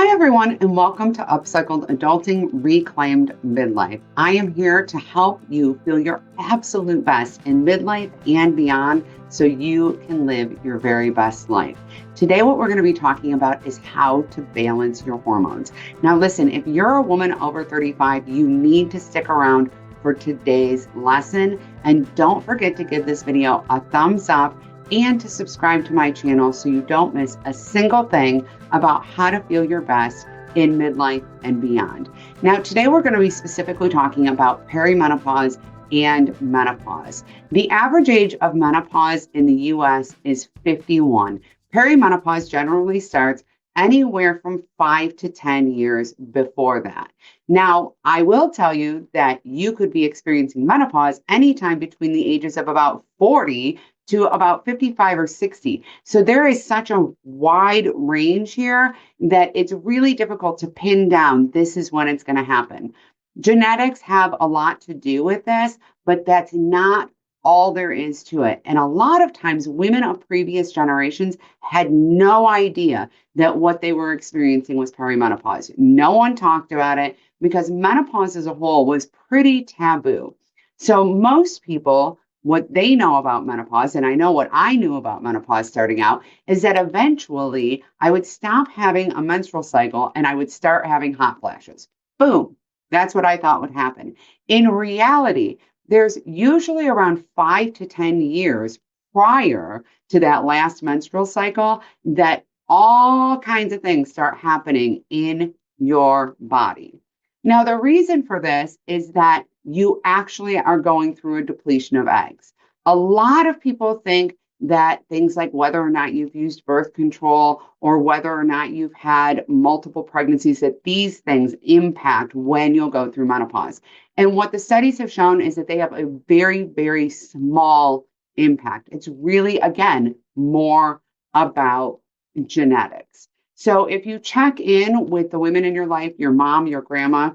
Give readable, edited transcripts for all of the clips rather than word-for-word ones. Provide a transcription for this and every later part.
Hi, everyone, and welcome to Upcycled Adulting Reclaimed Midlife. I am here to help you feel your absolute best in midlife and beyond so you can live your very best life. Today, what we're going to be talking about is how to balance your hormones. Now, listen, if you're a woman over 35, you need to stick around for today's lesson. And don't forget to give this video a thumbs up and to subscribe to my channel so you don't miss a single thing about how to feel your best in midlife and beyond. Now, today we're going to be specifically talking about perimenopause and menopause. The average age of menopause in the US is 51. Perimenopause generally starts anywhere from 5 to 10 years before that. Now, I will tell you that you could be experiencing menopause anytime between the ages of about 40 to about 55 or 60. So there is such a wide range here that it's really difficult to pin down this is when it's going to happen. Genetics have a lot to do with this, but that's not all there is to it. And a lot of times women of previous generations had no idea that what they were experiencing was perimenopause. No one talked about it because menopause as a whole was pretty taboo. So most people, what they know about menopause, and I know what I knew about menopause starting out, is that eventually I would stop having a menstrual cycle and I would start having hot flashes. Boom. That's what I thought would happen. In reality, there's usually around 5 to 10 years prior to that last menstrual cycle that all kinds of things start happening in your body. Now, the reason for this is that you actually are going through a depletion of eggs. A lot of people think that things like whether or not you've used birth control or whether or not you've had multiple pregnancies, that these things impact when you'll go through menopause. And what the studies have shown is that they have a very, very small impact. It's really, again, more about genetics. So if you check in with the women in your life, your mom, your grandma,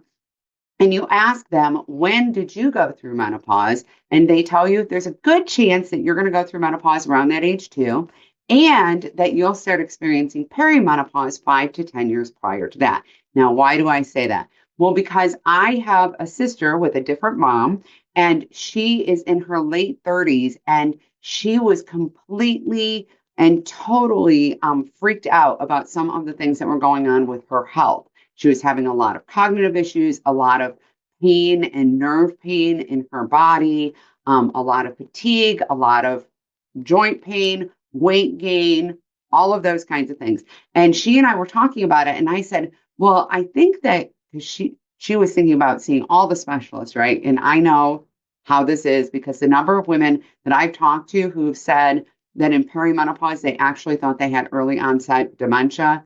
and you ask them, when did you go through menopause? And they tell you there's a good chance that you're going to go through menopause around that age too, and that you'll start experiencing perimenopause 5 to 10 years prior to that. Now, why do I say that? Well, because I have a sister with a different mom, and she is in her late 30s, and she was completely and totally freaked out about some of the things that were going on with her health. She was having a lot of cognitive issues, a lot of pain and nerve pain in her body, a lot of fatigue, a lot of joint pain, weight gain, all of those kinds of things. And she and I were talking about it. And I said, well, I think that she was thinking about seeing all the specialists, right? And I know how this is because the number of women that I've talked to who've said that in perimenopause, they actually thought they had early onset dementia.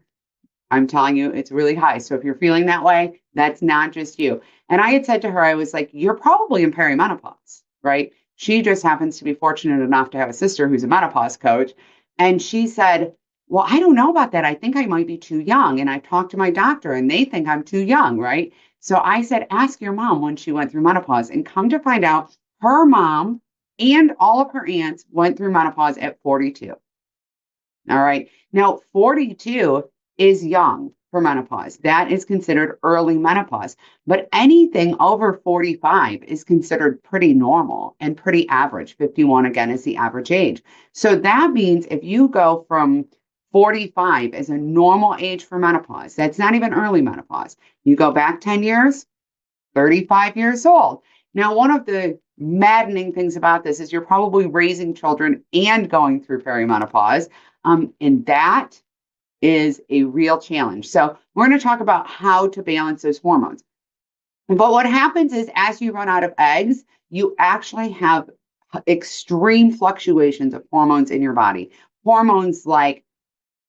I'm telling you, it's really high. So if you're feeling that way, that's not just you. And I had said to her, I was like, you're probably in perimenopause, right? She just happens to be fortunate enough to have a sister who's a menopause coach. And she said, well, I don't know about that. I think I might be too young. And I talked to my doctor and they think I'm too young, right? So I said, ask your mom when she went through menopause, and come to find out her mom and all of her aunts went through menopause at 42. All right. Now, 42 is young for menopause. That is considered early menopause. But anything over 45 is considered pretty normal and pretty average. 51, again, is the average age. So that means if you go from 45 as a normal age for menopause, that's not even early menopause. You go back 10 years, 35 years old. Now, one of the maddening things about this is you're probably raising children and going through perimenopause. And that is a real challenge. So we're going to talk about how to balance those hormones. But what happens is as you run out of eggs, you actually have extreme fluctuations of hormones in your body. Hormones like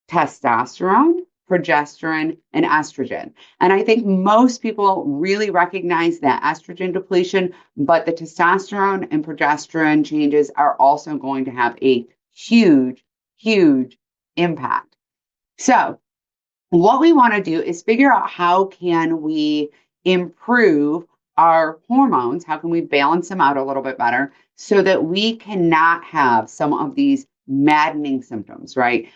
testosterone, progesterone, and estrogen. And I think most people really recognize that estrogen depletion, but the testosterone and progesterone changes are also going to have a huge, huge impact. So what we want to do is figure out how can we improve our hormones, how can we balance them out a little bit better so that we cannot have some of these maddening symptoms, right?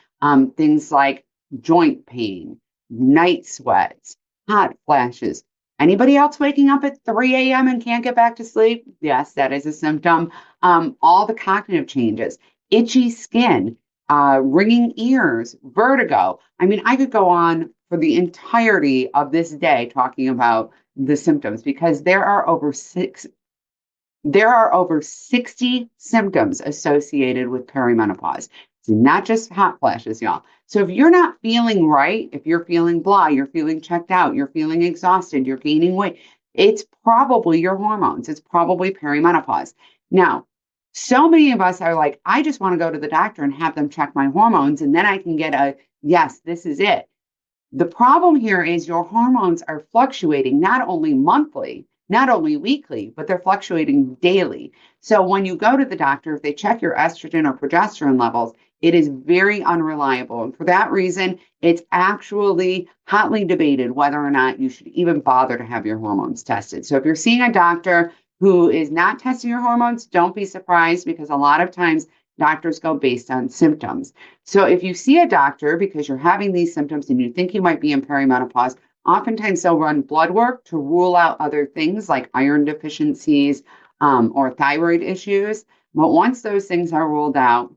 Things like joint pain, night sweats, hot flashes. Anybody else waking up at 3 a.m. and can't get back to sleep? Yes, that is a symptom. All the cognitive changes, itchy skin, ringing ears, vertigo. I mean, I could go on for the entirety of this day talking about the symptoms because there are over 60 symptoms associated with perimenopause. It's not just hot flashes, y'all. So if you're not feeling right, if you're feeling blah, you're feeling checked out, you're feeling exhausted, you're gaining weight, it's probably your hormones. It's probably perimenopause. Now, so many of us are like, I just want to go to the doctor and have them check my hormones, and then I can get a yes, this is it. The problem here is your hormones are fluctuating not only monthly, not only weekly, but they're fluctuating daily. So when you go to the doctor, if they check your estrogen or progesterone levels, it is very unreliable. And for that reason, it's actually hotly debated whether or not you should even bother to have your hormones tested. So if you're seeing a doctor who is not testing your hormones, don't be surprised because a lot of times doctors go based on symptoms. So if you see a doctor because you're having these symptoms and you think you might be in perimenopause, oftentimes they'll run blood work to rule out other things like iron deficiencies or thyroid issues. But once those things are ruled out,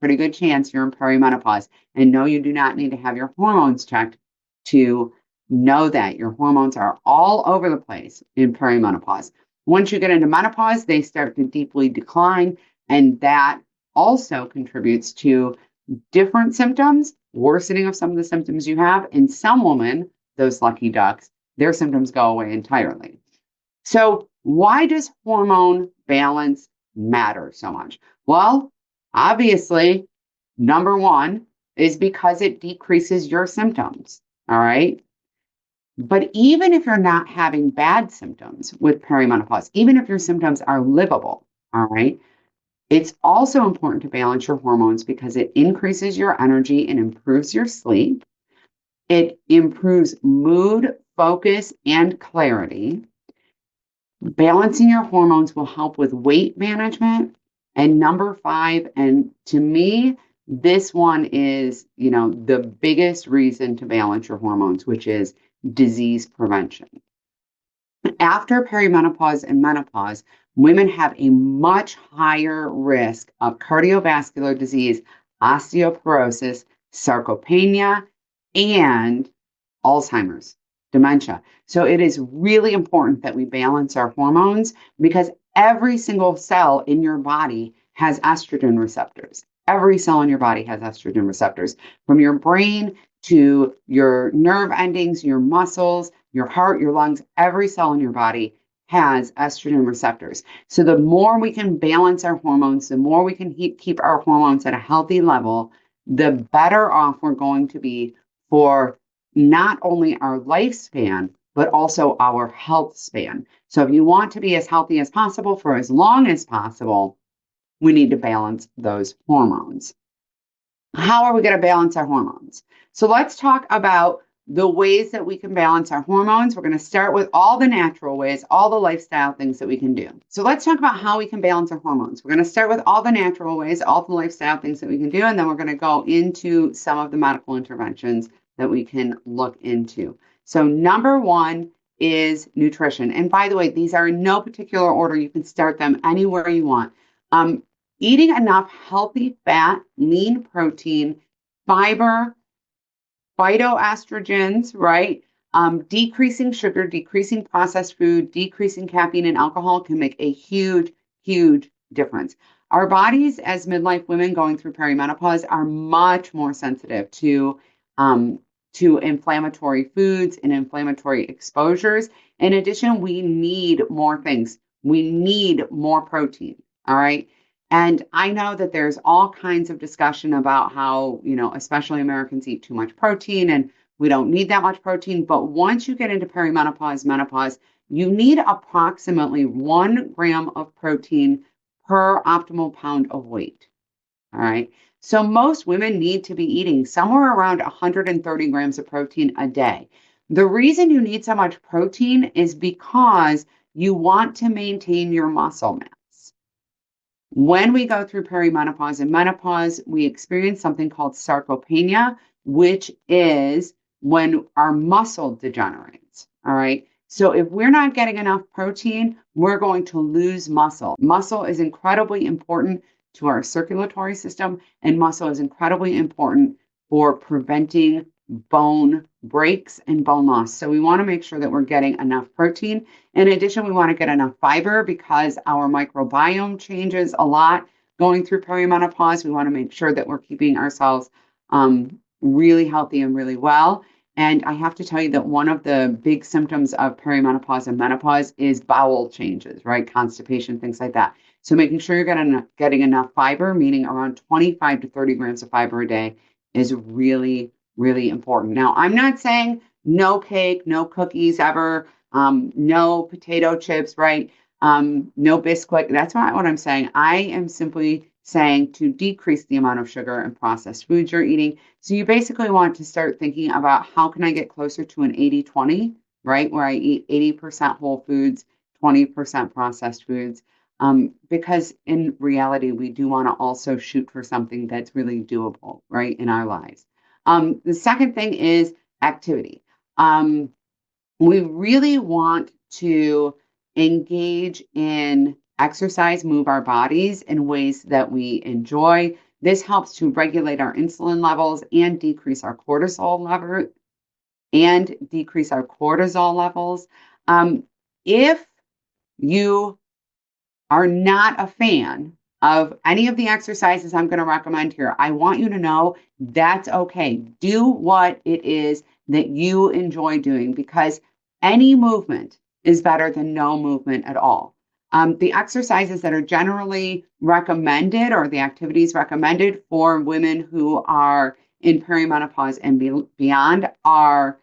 pretty good chance you're in perimenopause. And no, you do not need to have your hormones checked to know that your hormones are all over the place in perimenopause. Once you get into menopause, they start to deeply decline, and that also contributes to different symptoms, worsening of some of the symptoms you have. In some women, those lucky ducks, their symptoms go away entirely. So, why does hormone balance matter so much? Well, obviously, number one is because it decreases your symptoms. All right. But even if you're not having bad symptoms with perimenopause, even if your symptoms are livable, all right, it's also important to balance your hormones because it increases your energy and improves your sleep. It improves mood, focus, and clarity. Balancing your hormones will help with weight management. And number five, and to me, this one is, the biggest reason to balance your hormones, which is disease prevention. After perimenopause and menopause, women have a much higher risk of cardiovascular disease, osteoporosis, sarcopenia, and Alzheimer's, dementia. So it is really important that we balance our hormones because every single cell in your body has estrogen receptors. Every cell in your body has estrogen receptors, from your brain to your nerve endings, your muscles, your heart, your lungs. Every cell in your body has estrogen receptors. So the more we can balance our hormones, the more we can keep our hormones at a healthy level, the better off we're going to be for not only our lifespan, but also our health span. So if you want to be as healthy as possible for as long as possible, we need to balance those hormones. How are we going to balance our hormones? So let's talk about the ways that we can balance our hormones. We're going to start with all the natural ways, all the lifestyle things that we can do. So let's talk about how we can balance our hormones. We're going to start with all the natural ways, all the lifestyle things that we can do, and then we're going to go into some of the medical interventions that we can look into. So number one is nutrition. And by the way, these are in no particular order. You can start them anywhere you want. Eating enough healthy fat, lean protein, fiber, phytoestrogens, right? Decreasing sugar, decreasing processed food, decreasing caffeine and alcohol can make a huge, huge difference. Our bodies as midlife women going through perimenopause are much more sensitive to inflammatory foods and inflammatory exposures. In addition, we need more things. We need more protein, all right? And I know that there's all kinds of discussion about how, especially Americans eat too much protein and we don't need that much protein. But once you get into perimenopause, menopause, you need approximately 1 gram of protein per optimal pound of weight. All right. So most women need to be eating somewhere around 130 grams of protein a day. The reason you need so much protein is because you want to maintain your muscle mass. When we go through perimenopause and menopause, we experience something called sarcopenia, which is when our muscle degenerates. All right. So if we're not getting enough protein, we're going to lose muscle. Muscle is incredibly important to our circulatory system, and muscle is incredibly important for preventing bone breaks and bone loss. So we want to make sure that we're getting enough protein. In addition, we want to get enough fiber because our microbiome changes a lot going through perimenopause. We want to make sure that we're keeping ourselves really healthy and really well. And I have to tell you that one of the big symptoms of perimenopause and menopause is bowel changes, right? Constipation, things like that. So making sure you're getting enough fiber, meaning around 25 to 30 grams of fiber a day, is really, really important. Now, I'm not saying no cake, no cookies ever, no potato chips, right? No biscuit. That's not what I'm saying. I am simply saying to decrease the amount of sugar and processed foods you're eating. So you basically want to start thinking about how can I get closer to an 80-20, right? Where I eat 80% whole foods, 20% processed foods. Because in reality, we do want to also shoot for something that's really doable, right, in our lives. The second thing is activity. We really want to engage in exercise, move our bodies in ways that we enjoy. This helps to regulate our insulin levels and decrease our cortisol levels. If you are not a fan of any of the exercises I'm going to recommend here, I want you to know that's okay. Do what it is that you enjoy doing because any movement is better than no movement at all. The exercises that are generally recommended or the activities recommended for women who are in perimenopause and beyond are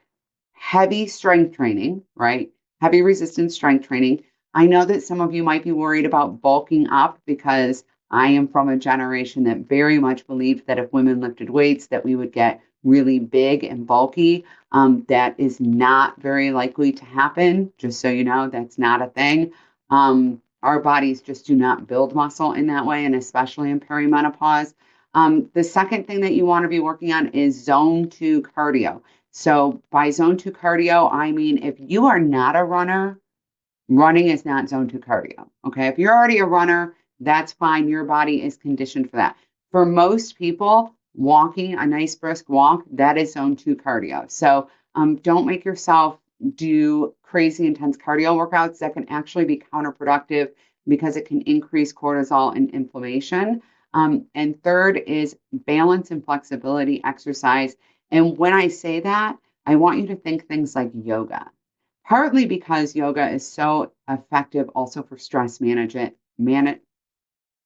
heavy strength training, right? Heavy resistance strength training. I know that some of you might be worried about bulking up because I am from a generation that very much believed that if women lifted weights, that we would get really big and bulky. That is not very likely to happen. Just so you know, that's not a thing. Our bodies just do not build muscle in that way, and especially in perimenopause. The second thing that you want to be working on is zone 2 cardio. So by zone 2 cardio, I mean if you are not a runner, running is not zone 2 cardio. Okay. If you're already a runner, that's fine. Your body is conditioned for that. For most people, walking a nice brisk walk, that is zone 2 cardio. So don't make yourself do crazy intense cardio workouts that can actually be counterproductive because it can increase cortisol and inflammation. And third is balance and flexibility exercise. And when I say that, I want you to think things like yoga. Partly because yoga is so effective also for stress management,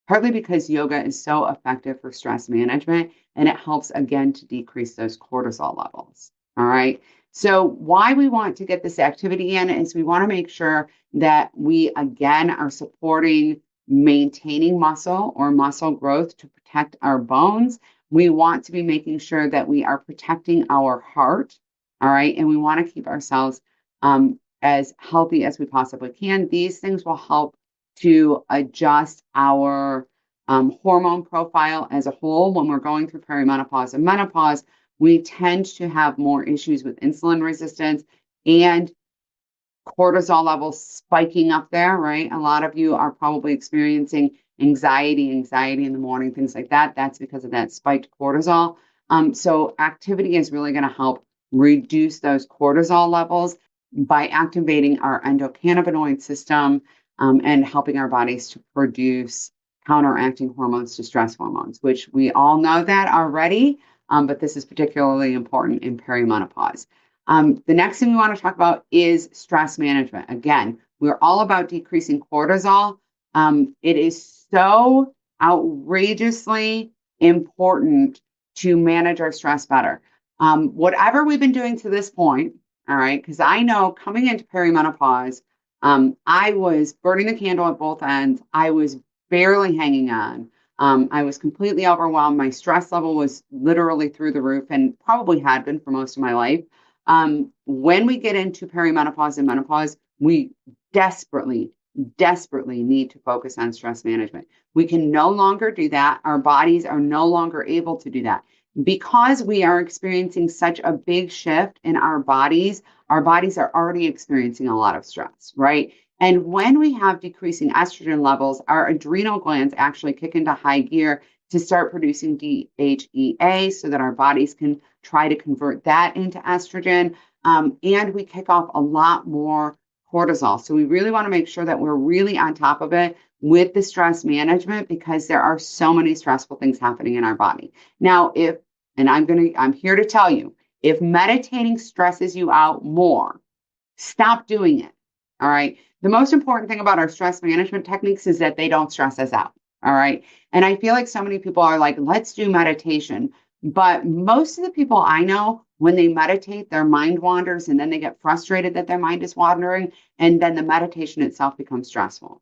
partly because yoga is so effective for stress management and it helps again to decrease those cortisol levels. All right. So why we want to get this activity in is we want to make sure that we again are supporting maintaining muscle or muscle growth to protect our bones. We want to be making sure that we are protecting our heart. All right. And we want to keep ourselves as healthy as we possibly can. These things will help to adjust our hormone profile as a whole. When we're going through perimenopause and menopause, we tend to have more issues with insulin resistance and cortisol levels spiking up there, right? A lot of you are probably experiencing anxiety in the morning, things like that. That's because of that spiked cortisol. So activity is really going to help reduce those cortisol levels by activating our endocannabinoid system and helping our bodies to produce counteracting hormones to stress hormones, which we all know that already, but this is particularly important in perimenopause. The next thing we want to talk about is stress management. Again, we're all about decreasing cortisol. It is so outrageously important to manage our stress better. Whatever we've been doing to this point, all right, because I know coming into perimenopause, I was burning the candle at both ends. I was barely hanging on. I was completely overwhelmed. My stress level was literally through the roof and probably had been for most of my life. When we get into perimenopause and menopause, we desperately need to focus on stress management. We can no longer do that. Our bodies are no longer able to do that. Because we are experiencing such a big shift in our bodies are already experiencing a lot of stress, right? And when we have decreasing estrogen levels, our adrenal glands actually kick into high gear to start producing DHEA so that our bodies can try to convert that into estrogen. And we kick off a lot more cortisol. So we really want to make sure that we're really on top of it with the stress management because there are so many stressful things happening in our body. Now, I'm here to tell you, if meditating stresses you out more, stop doing it. All right. The most important thing about our stress management techniques is that they don't stress us out. All right. And I feel like so many people are like, let's do meditation. But most of the people I know, when they meditate, their mind wanders and then they get frustrated that their mind is wandering. And then the meditation itself becomes stressful.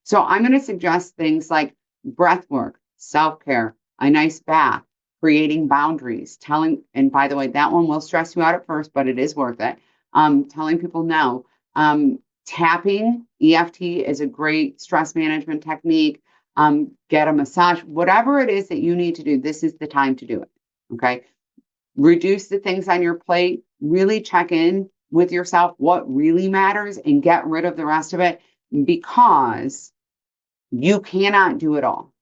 So I'm going to suggest things like breath work, self-care, a nice bath, creating boundaries, and by the way, that one will stress you out at first, but it is worth it. Telling people no. Tapping, EFT is a great stress management technique. Get a massage, whatever it is that you need to do, this is the time to do it. Okay. Reduce the things on your plate, really check in with yourself, what really matters, and get rid of the rest of it because you cannot do it all.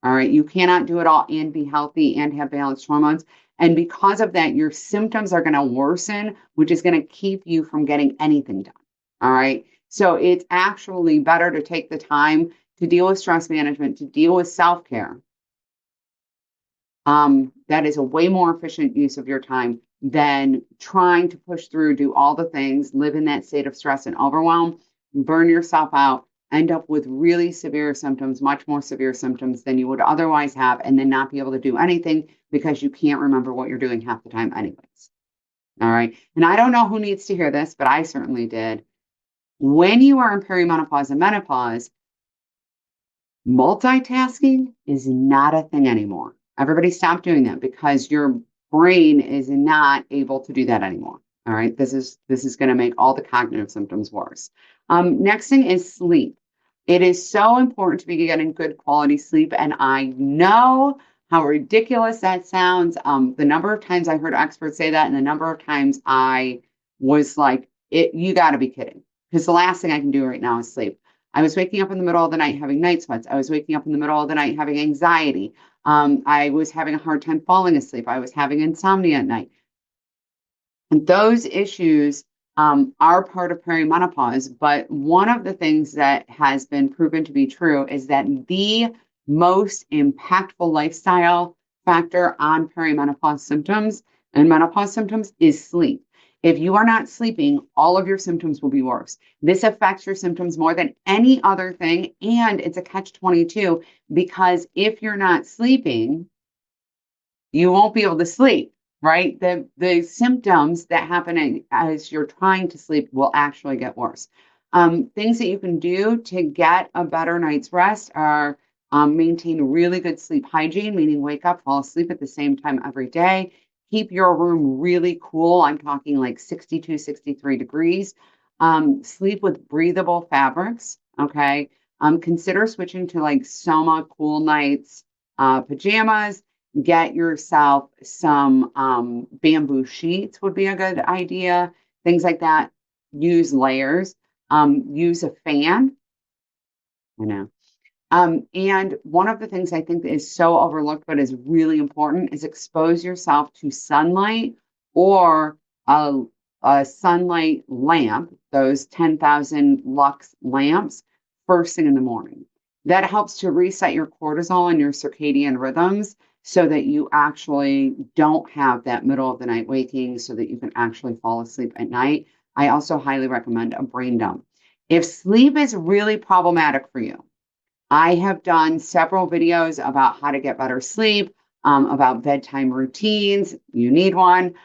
All right. You cannot do it all and be healthy and have balanced hormones. And because of that, your symptoms are going to worsen, which is going to keep you from getting anything done. All right. So it's actually better to take the time to deal with stress management, to deal with self-care. That is a way more efficient use of your time than trying to push through, do all the things, live in that state of stress and overwhelm, burn yourself out, end up with really severe symptoms, much more severe symptoms than you would otherwise have, and then not be able to do anything because you can't remember what you're doing half the time anyways. All right. And I don't know who needs to hear this, but I certainly did. When you are in perimenopause and menopause, multitasking is not a thing anymore. Everybody stop doing that because your brain is not able to do that anymore. All right. This is going to make all the cognitive symptoms worse. Next thing is sleep. It is so important to be getting good quality sleep. And I know how ridiculous that sounds. The number of times I heard experts say that and the number of times I was like, you got to be kidding. Because the last thing I can do right now is sleep. I was waking up in the middle of the night having night sweats. I was waking up in the middle of the night having anxiety. I was having a hard time falling asleep. I was having insomnia at night. And those issues are part of perimenopause. But one of the things that has been proven to be true is that the most impactful lifestyle factor on perimenopause symptoms and menopause symptoms is sleep. If you are not sleeping, all of your symptoms will be worse. This affects your symptoms more than any other thing. And it's a catch-22 because if you're not sleeping, you won't be able to sleep, right? The symptoms that happen as you're trying to sleep will actually get worse. Things that you can do to get a better night's rest are maintain really good sleep hygiene, meaning wake up, fall asleep at the same time every day. Keep your room really cool. I'm talking like 62, 63 degrees. Sleep with breathable fabrics. Okay. Consider switching to like Soma Cool Nights pajamas. Get yourself some bamboo sheets would be a good idea. Things like that. Use layers. Use a fan. I know. And one of the things I think that is so overlooked but is really important is expose yourself to sunlight or a sunlight lamp, those 10,000 lux lamps, first thing in the morning. That helps to reset your cortisol and your circadian rhythms so that you actually don't have that middle of the night waking so that you can actually fall asleep at night. I also highly recommend a brain dump. If sleep is really problematic for you, I have done several videos about how to get better sleep, about bedtime routines. You need one.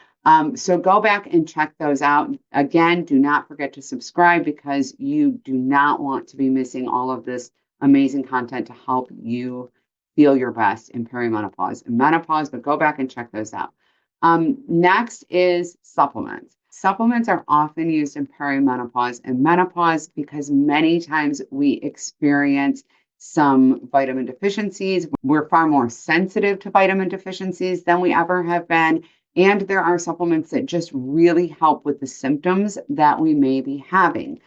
So go back and check those out. Again, do not forget to subscribe because you do not want to be missing all of this amazing content to help you feel your best in perimenopause and menopause, but go back and check those out. Next is supplements. Supplements are often used in perimenopause and menopause because many times we experience some vitamin deficiencies. We're far more sensitive to vitamin deficiencies than we ever have been. And there are supplements that just really help with the symptoms that we may be having.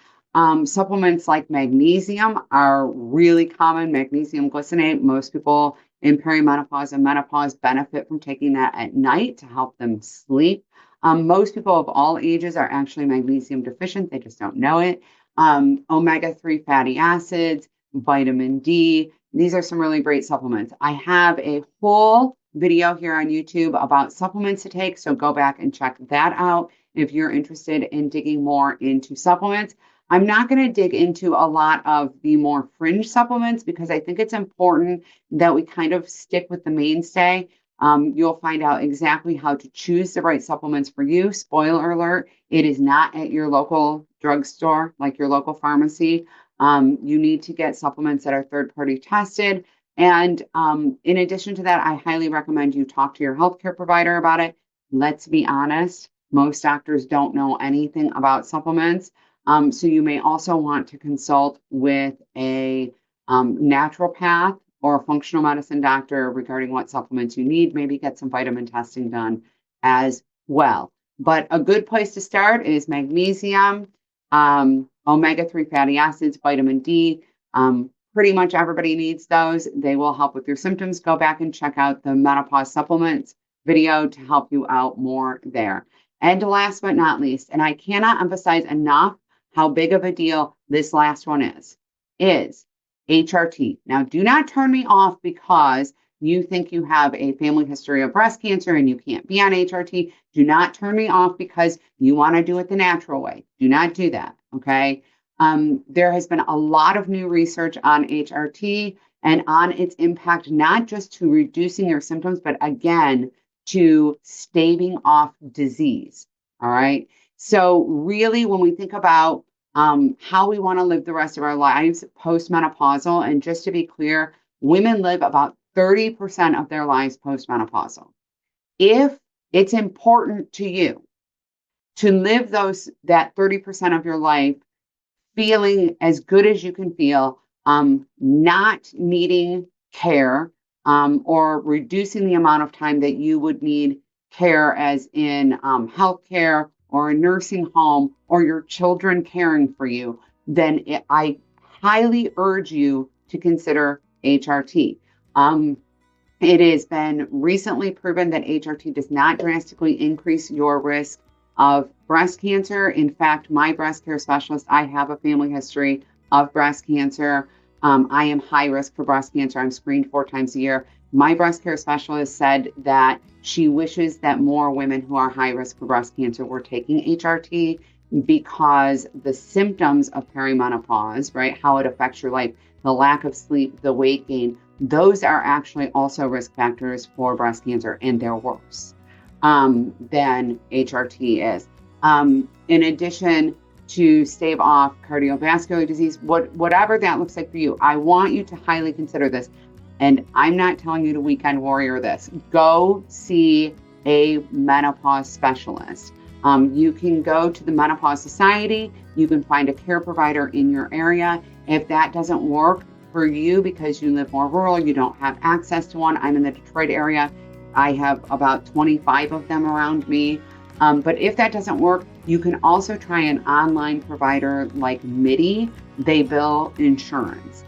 Supplements like magnesium are really common. Magnesium glycinate, most people in perimenopause and menopause benefit from taking that at night to help them sleep. Most people of all ages are actually magnesium deficient. They just don't know it. Omega-3 fatty acids, vitamin D. These are some really great supplements. I have a whole video here on YouTube about supplements to take, so go back and check that out if you're interested in digging more into supplements. I'm not going to dig into a lot of the more fringe supplements because I think it's important that we kind of stick with the mainstay. You'll find out exactly how to choose the right supplements for you. Spoiler alert, it is not at your local drugstore, like your local pharmacy. You need to get supplements that are third-party tested. And in addition to that, I highly recommend you talk to your healthcare provider about it. Let's be honest, most doctors don't know anything about supplements. So you may also want to consult with a naturopath or a functional medicine doctor regarding what supplements you need. Maybe get some vitamin testing done as well. But a good place to start is magnesium, omega-3 fatty acids, vitamin D. Pretty much everybody needs those. They will help with your symptoms. Go back and check out the menopause supplements video to help you out more there. And last but not least, and I cannot emphasize enough how big of a deal this last one is HRT. Now, do not turn me off because you think you have a family history of breast cancer and you can't be on HRT. Do not turn me off because you want to do it the natural way. Do not do that, okay? There has been a lot of new research on HRT and on its impact, not just to reducing your symptoms, but again, to staving off disease, all right? So really, when we think about how we want to live the rest of our lives postmenopausal, and just to be clear, women live about 30% of their lives postmenopausal. If it's important to you to live that 30% of your life feeling as good as you can feel, not needing care, or reducing the amount of time that you would need care, as in healthcare or a nursing home or your children caring for you, then I highly urge you to consider HRT. It has been recently proven that HRT does not drastically increase your risk of breast cancer. In fact, my breast care specialist, I have a family history of breast cancer. I am high risk for breast cancer. I'm screened 4 times a year. My breast care specialist said that she wishes that more women who are high risk for breast cancer were taking HRT because the symptoms of perimenopause, right, how it affects your life, the lack of sleep, the weight gain, those are actually also risk factors for breast cancer, and they're worse than HRT is. In addition to stave off cardiovascular disease, whatever that looks like for you, I want you to highly consider this. And I'm not telling you to weekend warrior this. Go see a menopause specialist. You can go to the Menopause Society. You can find a care provider in your area. If that doesn't work for you because you live more rural, you don't have access to one. I'm in the Detroit area. I have about 25 of them around me. But if that doesn't work, you can also try an online provider like MIDI. They bill insurance.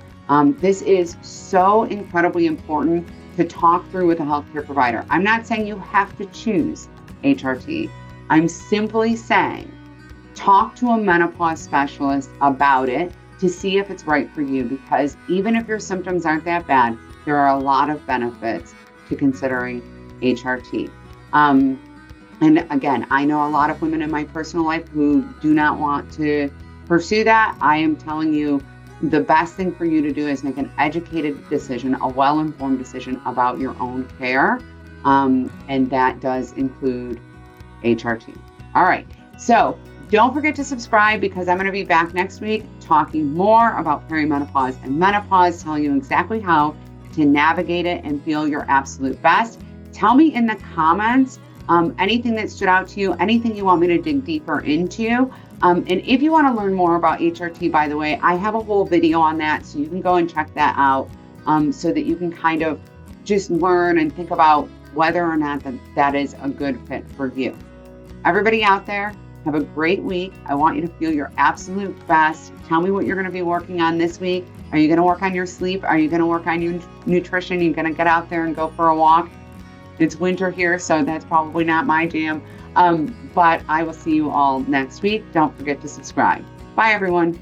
This is so incredibly important to talk through with a healthcare provider. I'm not saying you have to choose HRT. I'm simply saying talk to a menopause specialist about it to see if it's right for you, because even if your symptoms aren't that bad, there are a lot of benefits to considering HRT. And again, I know a lot of women in my personal life who do not want to pursue that. I am telling you, the best thing for you to do is make an educated decision, a well-informed decision about your own care. And that does include HRT. All right. So don't forget to subscribe, because I'm going to be back next week talking more about perimenopause and menopause, telling you exactly how to navigate it and feel your absolute best. Tell me in the comments anything that stood out to you, anything you want me to dig deeper into. And if you want to learn more about HRT, by the way, I have a whole video on that, so you can go and check that out, so that you can kind of just learn and think about whether or not that is a good fit for you. Everybody out there, have a great week. I want you to feel your absolute best. Tell me what you're going to be working on this week. Are you going to work on your sleep? Are you going to work on your nutrition? Are you going to get out there and go for a walk? It's winter here, so that's probably not my jam. But I will see you all next week. Don't forget to subscribe. Bye, everyone.